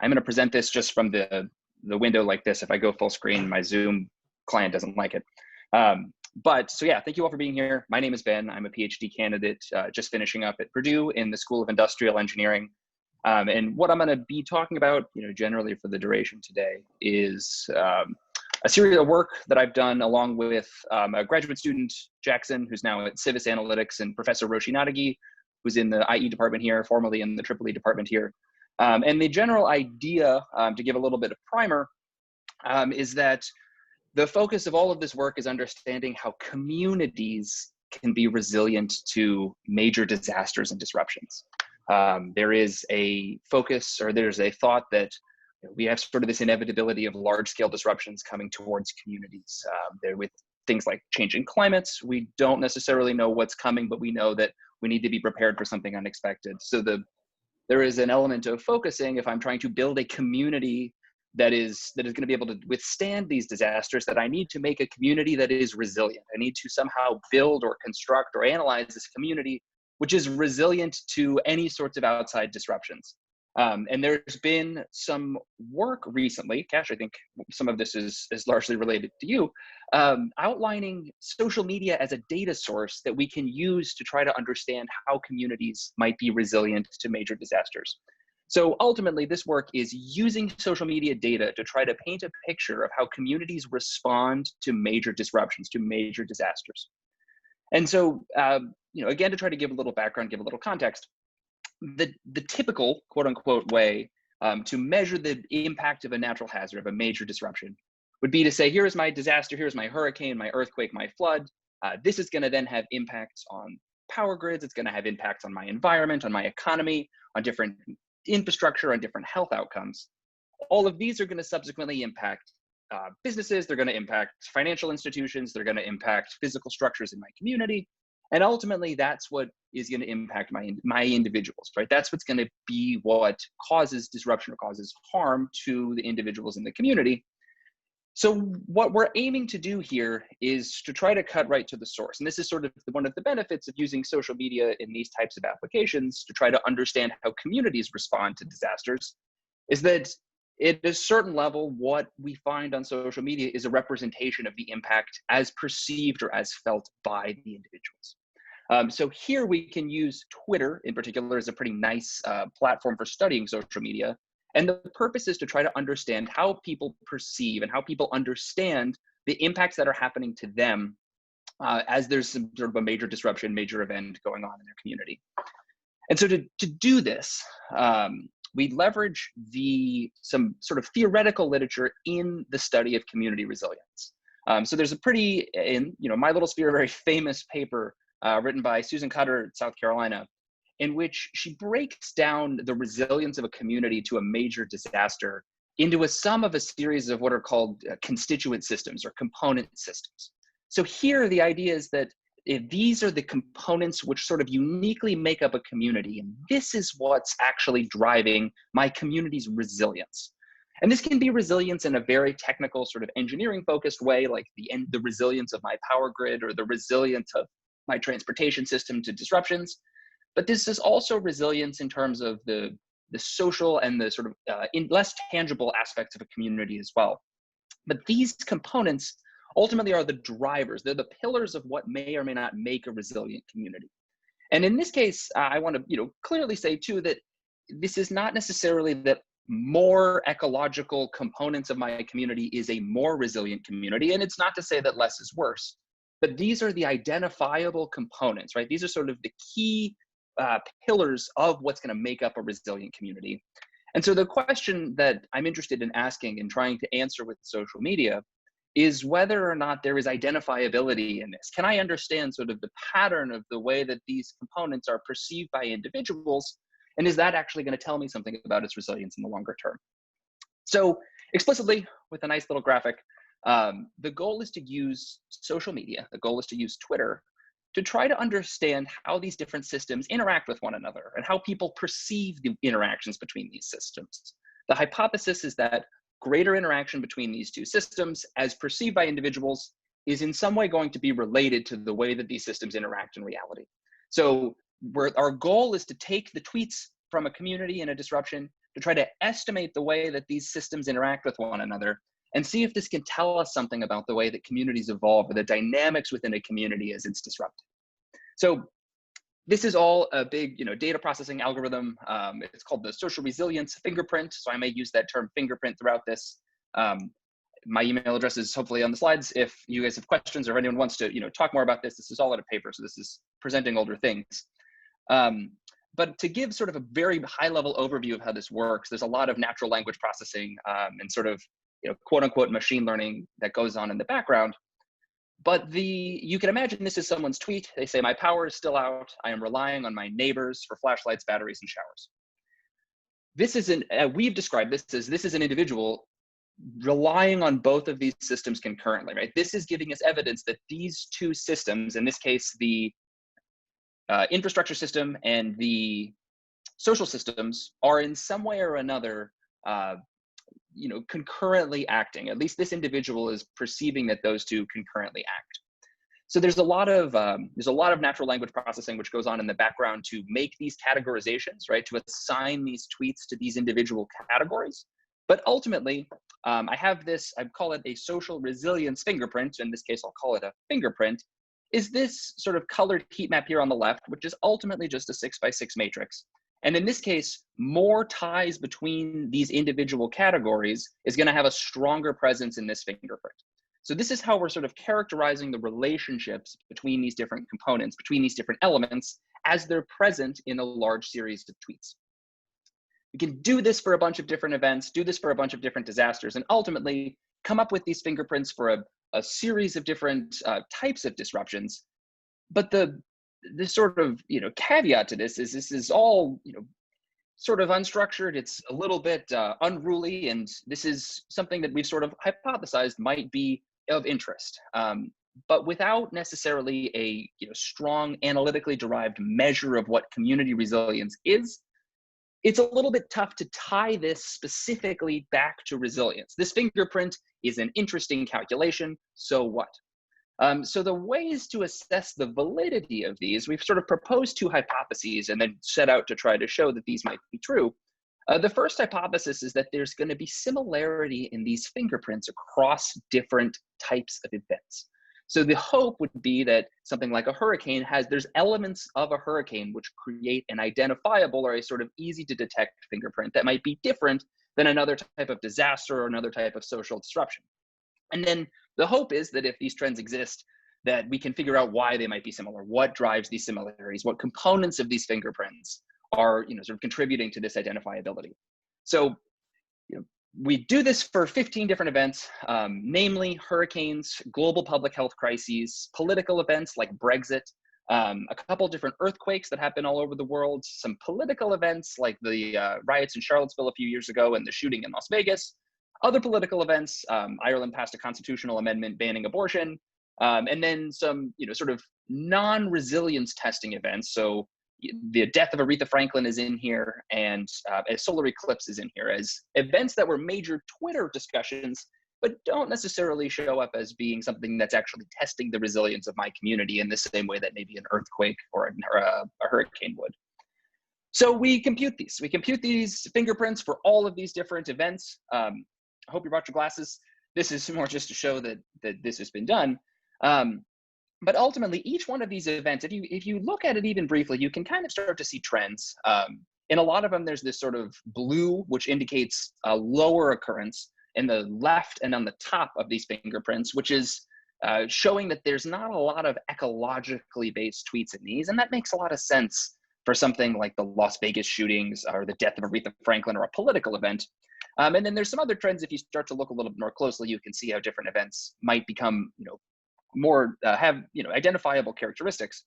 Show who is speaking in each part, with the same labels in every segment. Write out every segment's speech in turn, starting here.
Speaker 1: I'm going to present this just from the window like this. If I go full screen, my Zoom client doesn't like it. But so yeah, thank you all for being here. My name is Ben. I'm a PhD candidate just finishing up at Purdue in the School of Industrial Engineering. And what I'm going to be talking about, generally for the duration today is a series of work that I've done along with a graduate student, Jackson, who's now at Civis Analytics, and Professor Rachunok, who's in the IE department here, formerly in the EEE department here. And the general idea, to give a little bit of primer, is that the focus of all of this work is understanding how communities can be resilient to major disasters and disruptions. There is a focus, or there's a thought that we have sort of this inevitability of large-scale disruptions coming towards communities. With things like changing climates, we don't necessarily know what's coming, but we know that we need to be prepared for something unexpected. So there is an element of focusing, if I'm trying to build a community that is going to be able to withstand these disasters, that I need to make a community that is resilient. I need to somehow build or construct or analyze this community which is resilient to any sorts of outside disruptions. And there's been some work recently, Cash, I think some of this is largely related to you, outlining social media as a data source that we can use to try to understand how communities might be resilient to major disasters. So ultimately, this work is using social media data to try to paint a picture of how communities respond to major disruptions, to major disasters. And so, again, to try to give a little background, give a little context, the typical quote unquote way to measure the impact of a natural hazard, of a major disruption, would be to say, here's my disaster, here's my hurricane, my earthquake, my flood. This is going to then have impacts on power grids. It's going to have impacts on my environment, on my economy, on different infrastructure, on different health outcomes. All of these are going to subsequently impact businesses. They're going to impact financial institutions. They're going to impact physical structures in my community. And ultimately, that's what is going to impact my individuals, right? That's what's going to be what causes disruption or causes harm to the individuals in the community. So what we're aiming to do here is to try to cut right to the source. And this is sort of one of the benefits of using social media in these types of applications to try to understand how communities respond to disasters, is that at a certain level, what we find on social media is a representation of the impact as perceived or as felt by the individuals. So here we can use Twitter in particular as a pretty nice platform for studying social media. And the purpose is to try to understand how people perceive and how people understand the impacts that are happening to them as there's some sort of a major disruption, major event going on in their community. And so to do this, we leverage some sort of theoretical literature in the study of community resilience. So there's a pretty, in my little sphere, a very famous paper written by Susan Cutter, South Carolina, in which she breaks down the resilience of a community to a major disaster into a sum of a series of what are called constituent systems or component systems. So here the idea is that these are the components which sort of uniquely make up a community, and this is what's actually driving my community's resilience. And this can be resilience in a very technical sort of engineering focused way, like the resilience of my power grid or the resilience of my transportation system to disruptions. But this is also resilience in terms of the social and the sort of less tangible aspects of a community as well. But these components ultimately are the drivers. They're the pillars of what may or may not make a resilient community. And in this case, I want to clearly say too that this is not necessarily that more ecological components of my community is a more resilient community. And it's not to say that less is worse, but these are the identifiable components, right? These are sort of the key pillars of what's going to make up a resilient community. And so the question that I'm interested in asking and trying to answer with social media is whether or not there is identifiability in this. Can I understand sort of the pattern of the way that these components are perceived by individuals? And is that actually going to tell me something about its resilience in the longer term? So explicitly, with a nice little graphic, the goal is to use social media, the goal is to use Twitter, to try to understand how these different systems interact with one another and how people perceive the interactions between these systems. The hypothesis is that greater interaction between these two systems, as perceived by individuals, is in some way going to be related to the way that these systems interact in reality. So our goal is to take the tweets from a community in a disruption, to try to estimate the way that these systems interact with one another and see if this can tell us something about the way that communities evolve or the dynamics within a community as it's disrupted. So this is all a big, data processing algorithm. It's called the social resilience fingerprint. So I may use that term fingerprint throughout this. My email address is hopefully on the slides. If you guys have questions or anyone wants to, talk more about this, this is all out of paper. So this is presenting older things. But to give sort of a very high level overview of how this works, there's a lot of natural language processing and sort of, quote unquote machine learning that goes on in the background. But you can imagine this is someone's tweet. They say, my power is still out. I am relying on my neighbors for flashlights, batteries, and showers. This isn't, we've described this as this is an individual relying on both of these systems concurrently, right? This is giving us evidence that these two systems, in this case, the infrastructure system and the social systems, are in some way or another concurrently acting. At least this individual is perceiving that those two concurrently act. So there's a lot of natural language processing which goes on in the background to make these categorizations, right? To assign these tweets to these individual categories. But ultimately, I have this, I call it a social resilience fingerprint. In this case, I'll call it a fingerprint. Is this sort of colored heat map here on the left, which is ultimately just a 6x6 matrix. And in this case, more ties between these individual categories is going to have a stronger presence in this fingerprint. So this is how we're sort of characterizing the relationships between these different components, between these different elements, as they're present in a large series of tweets. We can do this for a bunch of different events, do this for a bunch of different disasters, and ultimately come up with these fingerprints for a series of different types of disruptions. But the sort of caveat to this is all sort of unstructured. It's a little bit unruly, and this is something that we've sort of hypothesized might be of interest, but without necessarily a strong analytically derived measure of what community resilience is. It's a little bit tough to tie this specifically back to resilience. This fingerprint is an interesting calculation, so what? So the ways to assess the validity of these, we've sort of proposed two hypotheses and then set out to try to show that these might be true. The first hypothesis is that there's going to be similarity in these fingerprints across different types of events. So the hope would be that something like a hurricane there's elements of a hurricane which create an identifiable or a sort of easy to detect fingerprint that might be different than another type of disaster or another type of social disruption. And then the hope is that if these trends exist, that we can figure out why they might be similar, what drives these similarities, what components of these fingerprints are sort of contributing to this identifiability. So we do this for 15 different events, namely hurricanes, global public health crises, political events like Brexit, a couple different earthquakes that happen all over the world, some political events like the riots in Charlottesville a few years ago and the shooting in Las Vegas, other political events. Ireland passed a constitutional amendment banning abortion, and then some sort of non-resilience testing events. So the death of Aretha Franklin is in here, and a solar eclipse is in here as events that were major Twitter discussions, but don't necessarily show up as being something that's actually testing the resilience of my community in the same way that maybe an earthquake or a hurricane would. So we compute these. We compute these fingerprints for all of these different events. I hope you brought your glasses. This is more just to show that this has been done. But ultimately, each one of these events, if you look at it even briefly, you can kind of start to see trends. In a lot of them, there's this sort of blue, which indicates a lower occurrence in the left and on the top of these fingerprints, which is showing that there's not a lot of ecologically based tweets in these. And that makes a lot of sense for something like the Las Vegas shootings or the death of Aretha Franklin or a political event. And then there's some other trends. If you start to look a little bit more closely, you can see how different events might become, more have identifiable characteristics.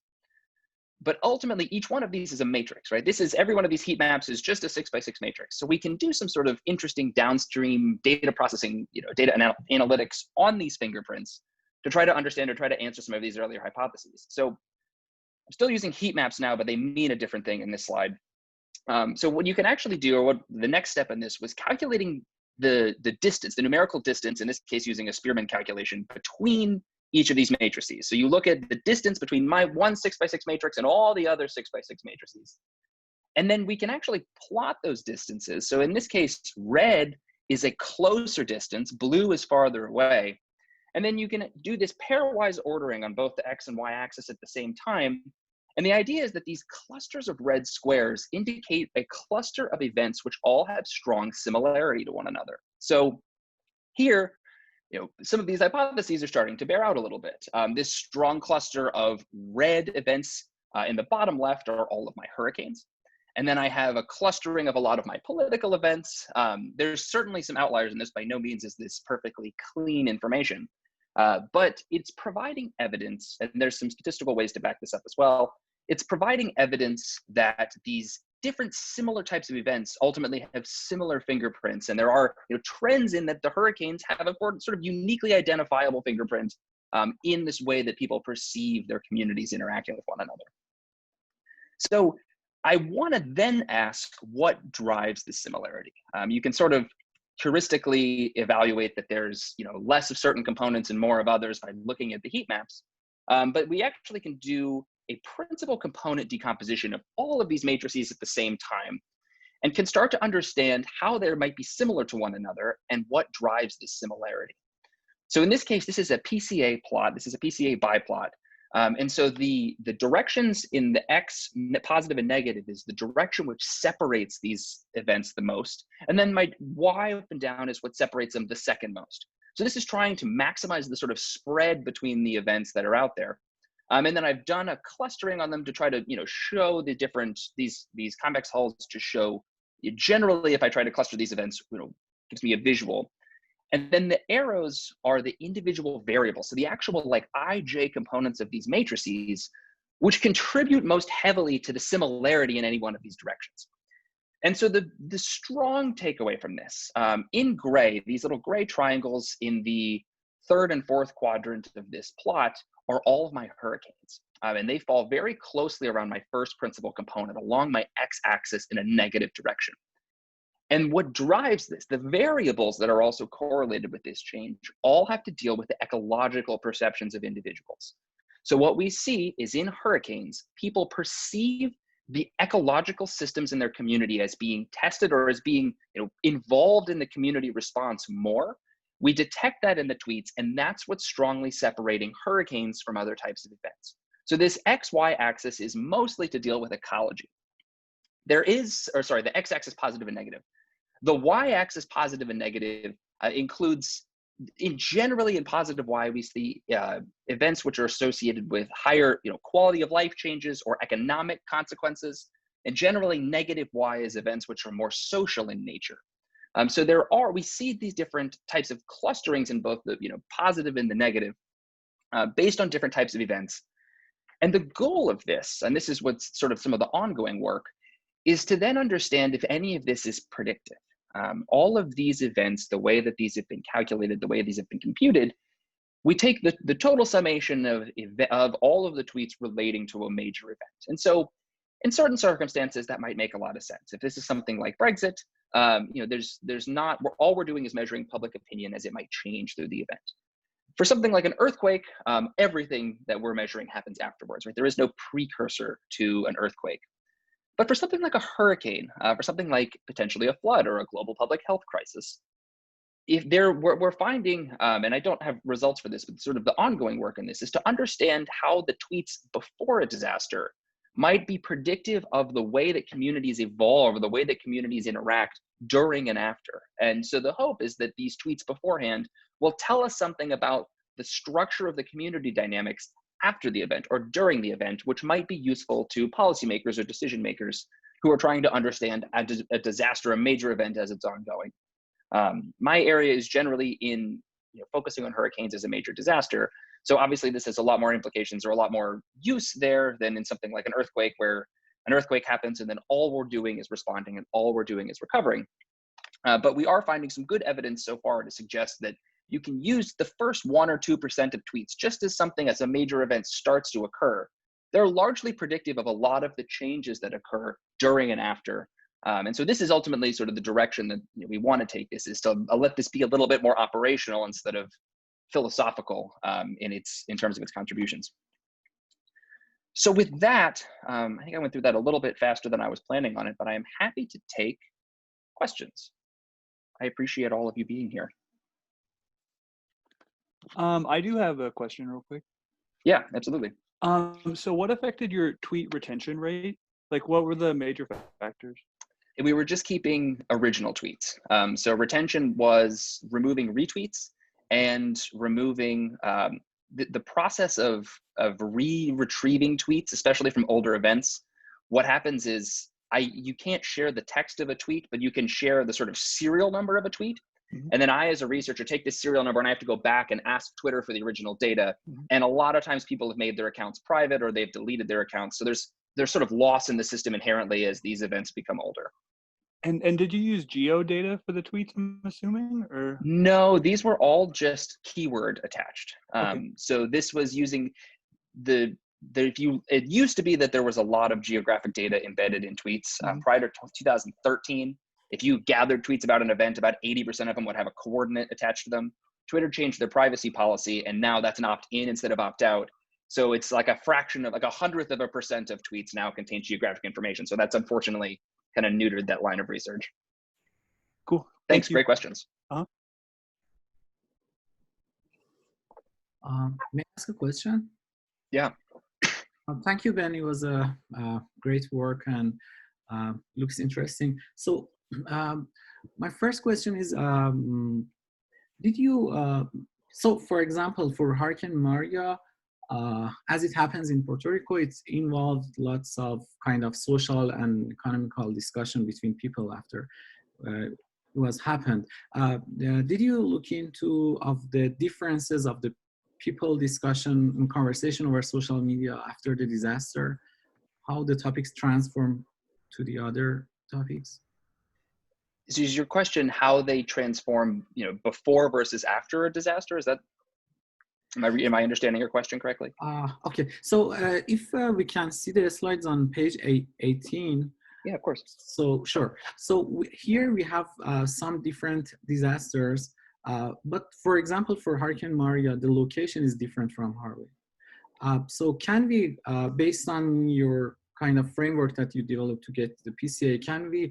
Speaker 1: But ultimately, each one of these is a matrix, right? Every one of these heat maps is just a 6x6 matrix. So we can do some sort of interesting downstream data processing, data analytics on these fingerprints to try to understand or try to answer some of these earlier hypotheses. So I'm still using heat maps now, but they mean a different thing in this slide. So what you can actually do, or what the next step in this was calculating the distance, the numerical distance, in this case using a Spearman calculation, between each of these matrices. So you look at the distance between my one 6x6 matrix and all the other 6x6 matrices. And then we can actually plot those distances. So in this case, red is a closer distance, blue is farther away. And then you can do this pairwise ordering on both the X and Y axis at the same time. And the idea is that these clusters of red squares indicate a cluster of events which all have strong similarity to one another. So here, some of these hypotheses are starting to bear out a little bit. This strong cluster of red events in the bottom left are all of my hurricanes. And then I have a clustering of a lot of my political events. There's certainly some outliers in this. By no means is this perfectly clean information, but it's providing evidence, and there's some statistical ways to back this up as well. It's providing evidence that these different similar types of events ultimately have similar fingerprints. And there are trends in that the hurricanes have a sort of uniquely identifiable fingerprint in this way that people perceive their communities interacting with one another. So I want to then ask what drives this similarity. You can sort of heuristically evaluate that there's less of certain components and more of others by looking at the heat maps. But we actually can do a principal component decomposition of all of these matrices at the same time and can start to understand how they might be similar to one another and what drives this similarity. So in this case, this is a PCA plot. This is a PCA biplot. And so the directions in the X, positive and negative, is the direction which separates these events the most. And then my Y up and down is what separates them the second most. So this is trying to maximize the sort of spread between the events that are out there. And then I've done a clustering on them to try to show the different, these convex hulls to show, generally, if I try to cluster these events, gives me a visual. And then the arrows are the individual variables. So the actual IJ components of these matrices, which contribute most heavily to the similarity in any one of these directions. And so the strong takeaway from this, in gray, these little gray triangles in the third and fourth quadrant of this plot are all of my hurricanes. And they fall very closely around my first principal component along my x-axis in a negative direction. And what drives this, the variables that are also correlated with this change, all have to deal with the ecological perceptions of individuals. So what we see is in hurricanes, people perceive the ecological systems in their community as being tested or as being involved in the community response more. We detect that in the tweets, and that's what's strongly separating hurricanes from other types of events. So this XY axis is mostly to deal with ecology. The x-axis positive and negative. The y-axis positive and negative includes, generally in positive Y, we see events which are associated with higher quality of life changes or economic consequences, and generally negative Y is events which are more social in nature. So we see these different types of clusterings in both the positive and the negative based on different types of events. And the goal of this, and this is what's sort of some of the ongoing work, is to then understand if any of this is predictive. All of these events, the way that these have been calculated, the way these have been computed, we take the total summation of all of the tweets relating to a major event. And so in certain circumstances, that might make a lot of sense. If this is something like Brexit, all we're doing is measuring public opinion as it might change through the event. For something like an earthquake, everything that we're measuring happens afterwards, right? There is no precursor to an earthquake. But for something like a hurricane, for something like potentially a flood or a global public health crisis, we're finding, and I don't have results for this, but sort of the ongoing work in this is to understand how the tweets before a disaster might be predictive of the way that communities evolve, or the way that communities interact during and after. And so the hope is that these tweets beforehand will tell us something about the structure of the community dynamics after the event or during the event, which might be useful to policymakers or decision makers who are trying to understand a disaster, a major event as it's ongoing. My area is generally in focusing on hurricanes as a major disaster. So obviously this has a lot more implications or a lot more use there than in something like an earthquake, where an earthquake happens and then all we're doing is responding and all we're doing is recovering. But we are finding some good evidence so far to suggest that you can use the first 1 or 2% of tweets just as something as a major event starts to occur. They're largely predictive of a lot of the changes that occur during and after. And so this is ultimately sort of the direction that we want to take this, is to let this be a little bit more operational instead of philosophical in terms of its contributions. So with that, I think I went through that a little bit faster than I was planning on it, but I am happy to take questions. I appreciate all of you being here.
Speaker 2: I do have a question real quick.
Speaker 1: Yeah, absolutely.
Speaker 2: So what affected your tweet retention rate? Like, what were the major factors?
Speaker 1: We were just keeping original tweets. So retention was removing retweets and removing the process of retrieving tweets, especially from older events. What happens is you can't share the text of a tweet, but you can share the sort of serial number of a tweet. And then I, as a researcher, take this serial number and I have to go back and ask Twitter for the original data. And a lot of times people have made their accounts private or they've deleted their accounts. So there's sort of loss in the system inherently as these events become older.
Speaker 2: And did you use geo data for the tweets, I'm assuming, or?
Speaker 1: No, these were all just keyword attached.
Speaker 2: Okay.
Speaker 1: So this was using it used to be that there was a lot of geographic data embedded in tweets prior to 2013. If you gathered tweets about an event, about 80% of them would have a coordinate attached to them. Twitter changed their privacy policy, and now that's an opt-in instead of opt-out. So it's like a fraction of, like 1/100% of tweets now contain geographic information. So that's unfortunately kind of neutered that line of research.
Speaker 2: Cool.
Speaker 1: Thanks.
Speaker 2: Thank you.
Speaker 1: Great questions.
Speaker 3: May I ask a question?
Speaker 1: Yeah.
Speaker 3: Thank you, Ben. It was a great work and looks interesting. So my first question is, did you, so for example, for Hurricane Maria, as it happens in Puerto Rico, it's involved lots of kind of social and economical discussion between people after it was happened. Did you look into of the differences of the people discussion and conversation over social media after the disaster, how the topics transform to the other topics?
Speaker 1: So is your question how they transform, before versus after a disaster? Is that, am I understanding your question correctly?
Speaker 3: Okay, so if we can see the slides on page 18.
Speaker 1: Yeah, of course.
Speaker 3: So sure. So here we have some different disasters. But for example, for Hurricane Maria, the location is different from Harvey. So can we, based on your kind of framework that you developed to get the PCA, can we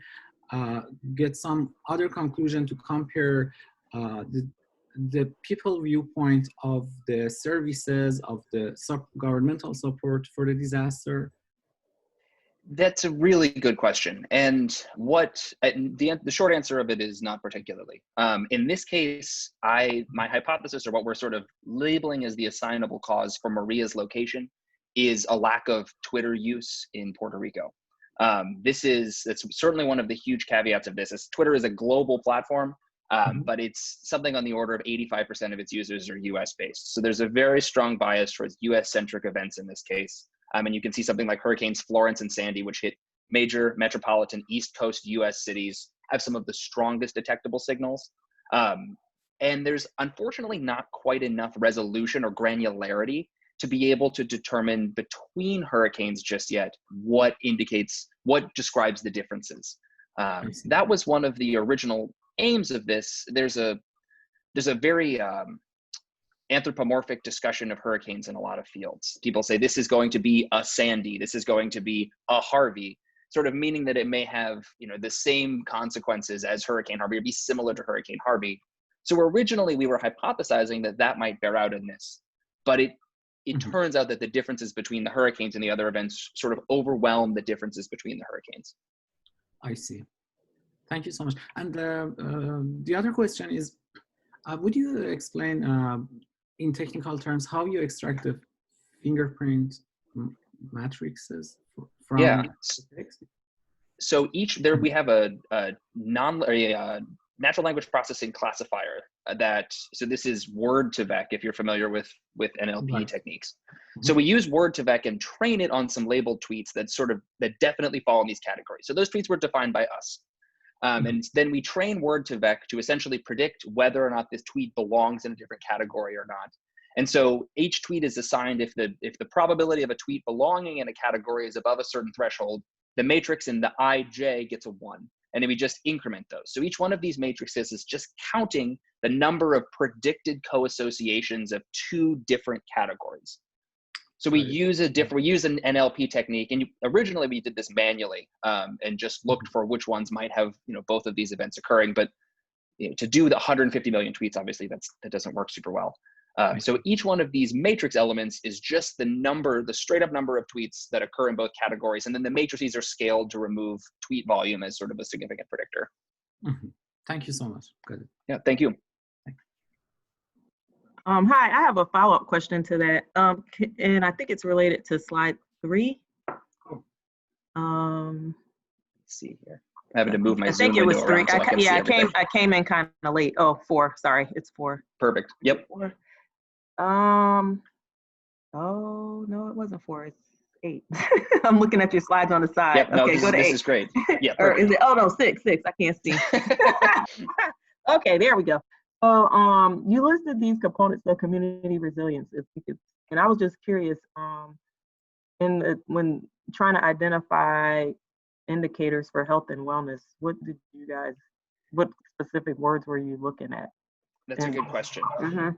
Speaker 3: get some other conclusion to compare the people viewpoint of the services, of the governmental support for the disaster?
Speaker 1: That's a really good question. And the short answer of it is not particularly. In this case, my hypothesis, or what we're sort of labeling as the assignable cause for Maria's location, is a lack of Twitter use in Puerto Rico. That's certainly one of the huge caveats of this. Twitter is a global platform, but it's something on the order of 85% of its users are US based. So there's a very strong bias towards US centric events in this case. And you can see something like Hurricanes Florence and Sandy, which hit major metropolitan East Coast US cities, have some of the strongest detectable signals. And there's unfortunately not quite enough resolution or granularity to be able to determine between hurricanes just yet what describes the differences. That was one of the original aims of this. There's a very anthropomorphic discussion of hurricanes in a lot of fields. People say this is going to be a Sandy, this is going to be a Harvey, sort of meaning that it may have the same consequences as Hurricane Harvey or be similar to Hurricane Harvey. So originally we were hypothesizing that might bear out in this, but it turns out that the differences between the hurricanes and the other events sort of overwhelm the differences between the hurricanes.
Speaker 3: I see. Thank you so much. And the other question is, would you explain in technical terms how you extract the fingerprint matrices from text?
Speaker 1: So we have a natural language processing classifier so this is Word2Vec if you're familiar with NLP techniques. So we use Word2Vec and train it on some labeled tweets that definitely fall in these categories. So those tweets were defined by us. And then we train Word2Vec to essentially predict whether or not this tweet belongs in a different category or not. And so each tweet is assigned if the probability of a tweet belonging in a category is above a certain threshold, the matrix in the IJ gets a 1. And then we just increment those. So each one of these matrices is just counting the number of predicted co-associations of 2 different categories. So we use an NLP technique, and originally we did this manually, and just looked for which ones might have, both of these events occurring. But to do the 150 million tweets, obviously that doesn't work super well. So each one of these matrix elements is just the straight up number of tweets that occur in both categories, and then the matrices are scaled to remove tweet volume as sort of a significant predictor.
Speaker 3: Mm-hmm. Thank you so much. Good.
Speaker 1: Yeah, thank you.
Speaker 4: Hi, I have a follow-up question to that, and I think it's related to slide 3.
Speaker 1: Let's see here. I'm having to move my
Speaker 4: I
Speaker 1: Zoom
Speaker 4: think it was
Speaker 1: window
Speaker 4: 3.
Speaker 1: around so I can see everything.
Speaker 4: I came in kind of late. Oh, 4. Sorry, it's 4.
Speaker 1: Perfect. Yep.
Speaker 4: 4. Oh no, it wasn't 4. It's 8. I'm looking at your slides on the side.
Speaker 1: Yep. No,
Speaker 4: okay, go to 8.
Speaker 1: This is great. Yeah.
Speaker 4: Or
Speaker 1: Perfect.
Speaker 4: is it? Oh no, 6. I can't see. Okay, there we go. So you listed these components of community resilience, if you could, and I was just curious, when trying to identify indicators for health and wellness, what specific words were you looking at?
Speaker 1: That's a good question.
Speaker 4: Mm-hmm.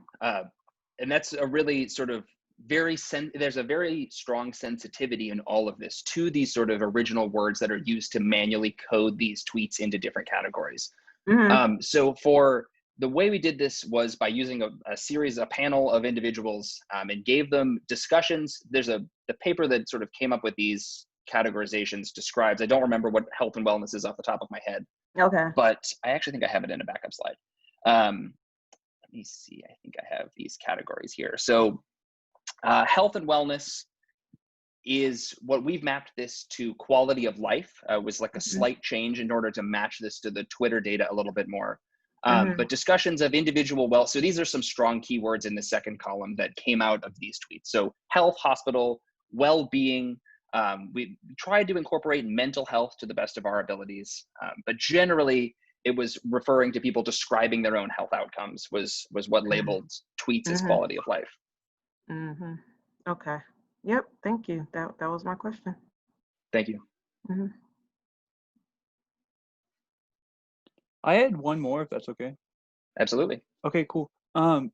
Speaker 1: And that's a really sort of there's a very strong sensitivity in all of this to these sort of original words that are used to manually code these tweets into different categories.
Speaker 4: Mm-hmm.
Speaker 1: So for the way we did this was by using a panel of individuals, and gave them discussions. There's the paper that sort of came up with these categorizations describes, I don't remember what health and wellness is off the top of my head.
Speaker 4: Okay.
Speaker 1: But I actually think I have it in a backup slide. Let me see, I think I have these categories here. So health and wellness is what we've mapped this to quality of life, was like a slight change in order to match this to the Twitter data a little bit more. But discussions of individual wealth, so these are some strong keywords in the second column that came out of these tweets. So health, hospital, well-being. We tried to incorporate mental health to the best of our abilities, but generally it was referring to people describing their own health outcomes was what labeled tweets as quality of life.
Speaker 4: Mm-hmm. Okay. Yep. Thank you. That was my question.
Speaker 1: Thank you.
Speaker 4: Mm-hmm.
Speaker 2: I had one more, if that's okay.
Speaker 1: Absolutely.
Speaker 2: Okay, cool.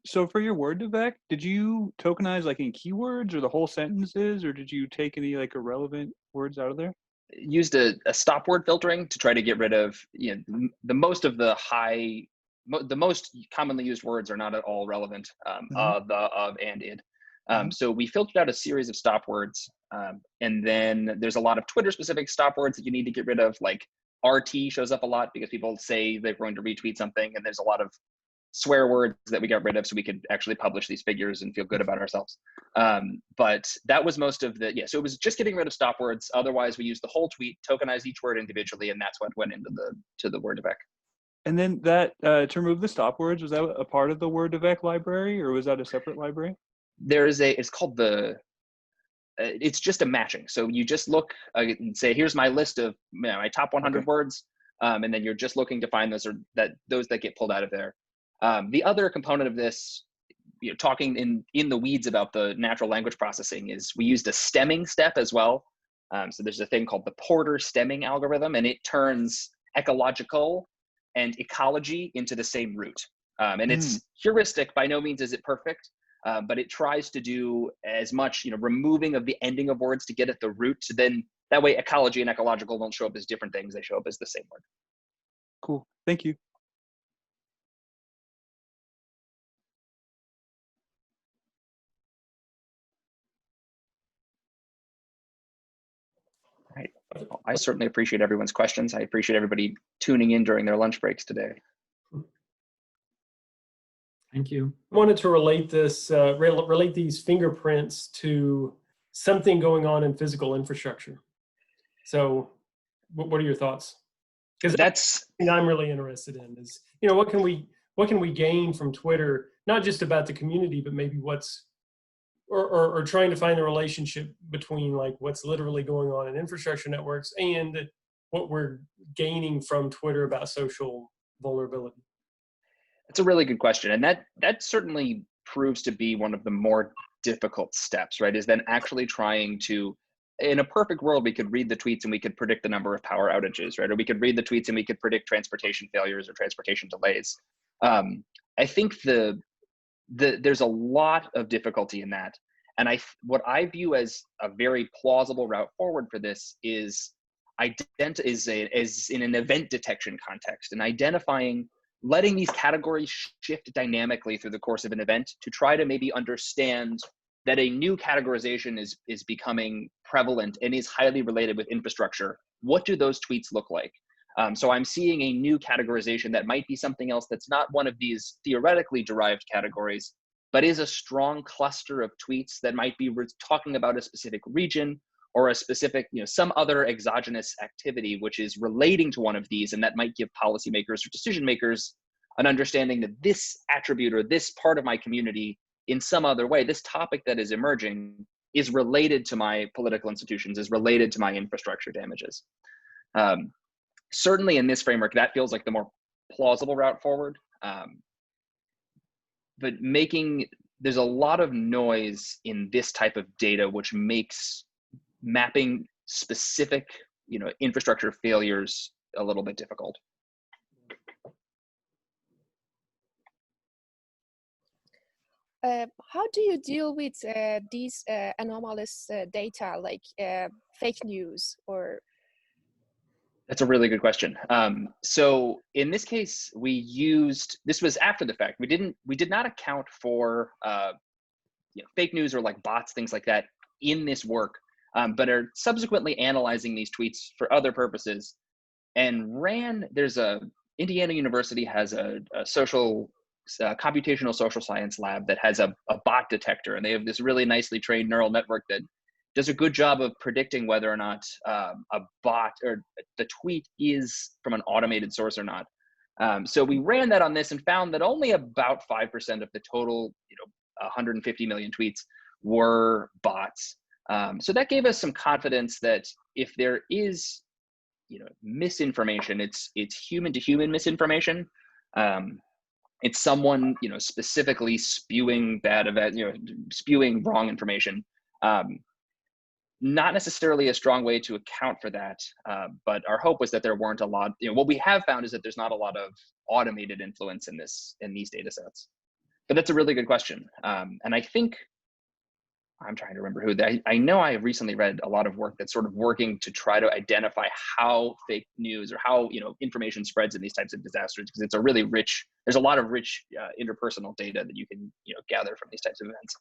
Speaker 2: So for your word dev, did you tokenize like in keywords or the whole sentences, or did you take any like irrelevant words out of there?
Speaker 1: Used a stop word filtering to try to get rid of the most commonly used words are not at all relevant. The, of, and, id. So we filtered out a series of stop words, and then there's a lot of Twitter specific stop words that you need to get rid of, like RT shows up a lot because people say they're going to retweet something, and there's a lot of swear words that we got rid of so we could actually publish these figures and feel good about ourselves. But that was most of so it was just getting rid of stop words. Otherwise we used the whole tweet, tokenized each word individually, and that's what went into the word dev.
Speaker 2: And then that to remove the stop words, was that a part of the word dev library, or was that a separate library?
Speaker 1: It's called it's just a matching. So you just look and say, here's my list of my top 100 words. And then you're just looking to find those that get pulled out of there. The other component of this, talking in the weeds about the natural language processing, is we used a stemming step as well. So there's a thing called the Porter stemming algorithm, and it turns ecological and ecology into the same root. And it's heuristic. By no means is it perfect. But it tries to do as much, removing of the ending of words to get at the root. So then that way ecology and ecological don't show up as different things. They show up as the same word.
Speaker 2: Cool. Thank you.
Speaker 1: All right. Well, I certainly appreciate everyone's questions. I appreciate everybody tuning in during their lunch breaks today.
Speaker 3: Thank you.
Speaker 5: I wanted to relate these fingerprints to something going on in physical infrastructure. So what are your thoughts? Because that's what I'm really interested in is, what can we gain from Twitter, not just about the community, but maybe or trying to find the relationship between like what's literally going on in infrastructure networks and what we're gaining from Twitter about social vulnerability.
Speaker 1: That's a really good question. And that certainly proves to be one of the more difficult steps, right? Is then actually trying to, in a perfect world, we could read the tweets and we could predict the number of power outages, right? Or we could read the tweets and we could predict transportation failures or transportation delays. I think there's a lot of difficulty in that. what I view as a very plausible route forward for this is in an event detection context, and identifying, letting these categories shift dynamically through the course of an event to try to maybe understand that a new categorization is becoming prevalent and is highly related with infrastructure. What do those tweets look like? So I'm seeing a new categorization that might be something else that's not one of these theoretically derived categories, but is a strong cluster of tweets that might be talking about a specific region or a specific, some other exogenous activity which is relating to one of these, and that might give policymakers or decision makers an understanding that this attribute or this part of my community in some other way, this topic that is emerging is related to my political institutions, is related to my infrastructure damages. Certainly in this framework, that feels like the more plausible route forward. But there's a lot of noise in this type of data, which makes mapping specific, infrastructure failures a little bit difficult.
Speaker 6: How do you deal with these anomalous data, like fake news or?
Speaker 1: That's a really good question. So in this case, this was after the fact. We did not account for fake news or like bots, things like that in this work, but are subsequently analyzing these tweets for other purposes. And Indiana University has a computational social science lab that has a bot detector, and they have this really nicely trained neural network that does a good job of predicting whether or not a bot or the tweet is from an automated source or not. So we ran that on this and found that only about 5% of the total, 150 million tweets were bots. So that gave us some confidence that if there is, misinformation, it's human to human misinformation. It's someone, specifically spewing spewing wrong information. Not necessarily a strong way to account for that, but our hope was that there weren't a lot. What we have found is that there's not a lot of automated influence in these data sets. But that's a really good question, and I think I'm trying to remember who. I know I recently read a lot of work that's sort of working to try to identify how fake news or how information spreads in these types of disasters, because it's a really rich. There's a lot of rich interpersonal data that you can gather from these types of events.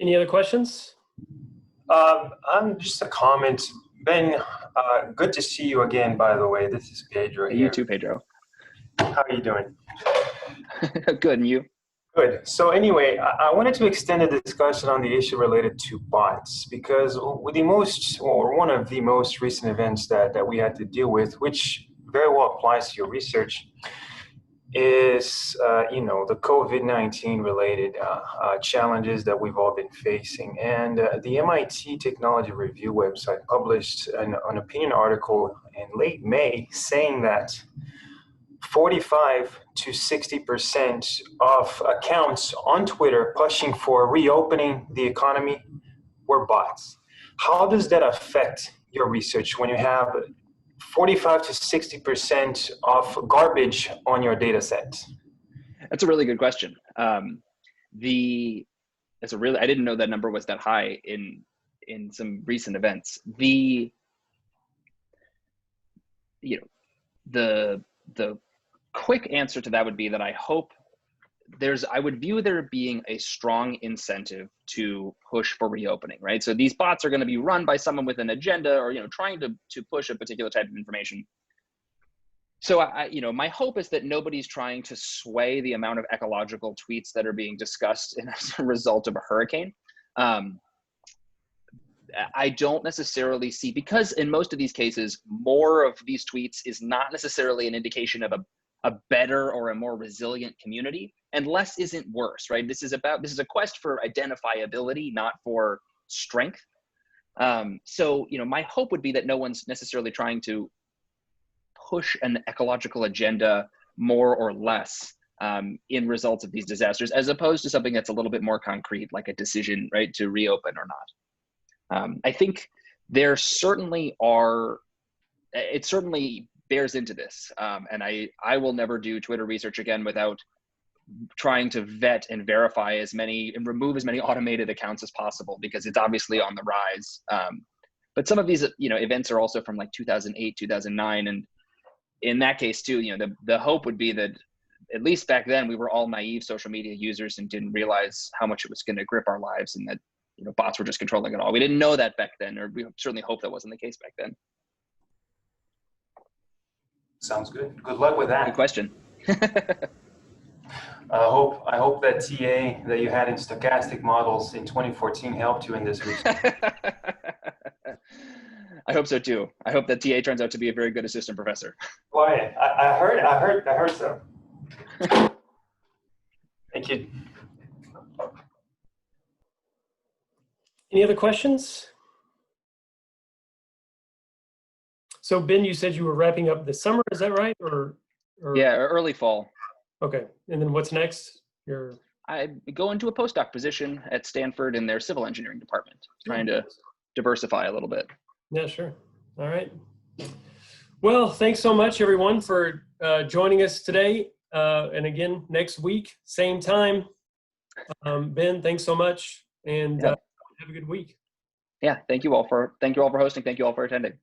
Speaker 5: Any other questions?
Speaker 7: I'm just a comment. Ben, good to see you again, by the way. This is Pedro here.
Speaker 1: You too, Pedro.
Speaker 7: How are you doing?
Speaker 1: Good, and you?
Speaker 7: Good. So anyway, I wanted to extend the discussion on the issue related to bots, because one of the most recent events that we had to deal with, which very well applies to your research, is the COVID-19 related challenges that we've all been facing. And the MIT Technology Review website published an opinion article in late May saying that 45 to 60% of accounts on Twitter pushing for reopening the economy were bots. How does that affect your research when you have 45 to 60% of garbage on your data set?
Speaker 1: That's a really good question. I didn't know that number was that high in some recent events. The quick answer to that would be that I hope I would view there being a strong incentive to push for reopening, right? So these bots are going to be run by someone with an agenda or, trying to push a particular type of information. So my hope is that nobody's trying to sway the amount of ecological tweets that are being discussed as a result of a hurricane. I don't necessarily see, because in most of these cases, more of these tweets is not necessarily an indication of a better or a more resilient community, and less isn't worse, right? This is a quest for identifiability, not for strength. So, my hope would be that no one's necessarily trying to push an ecological agenda more or less in results of these disasters, as opposed to something that's a little bit more concrete, like a decision, right, to reopen or not. I think there certainly it's certainly bears into this. And I will never do Twitter research again without trying to vet and verify as many and remove as many automated accounts as possible, because it's obviously on the rise. But some of these, events are also from like 2008, 2009. And in that case too, the hope would be that at least back then we were all naive social media users and didn't realize how much it was going to grip our lives, and that, bots were just controlling it all. We didn't know that back then, or we certainly hope that wasn't the case back then.
Speaker 7: Sounds good. Good luck with that.
Speaker 1: Good question.
Speaker 7: I hope that TA that you had in stochastic models in 2014 helped you in this research.
Speaker 1: I hope so too. I hope that TA turns out to be a very good assistant professor.
Speaker 7: Why? I heard so. Thank you.
Speaker 5: Any other questions? So Ben, you said you were wrapping up this summer, is that right? Or
Speaker 1: yeah, early fall.
Speaker 5: Okay, and then what's next?
Speaker 1: I go into a postdoc position at Stanford in their civil engineering department, trying to diversify a little bit.
Speaker 5: Yeah, sure. All right. Well, thanks so much, everyone, for joining us today. And again, next week, same time. Ben, thanks so much, and have a good week.
Speaker 1: Yeah, thank you all for hosting. Thank you all for attending.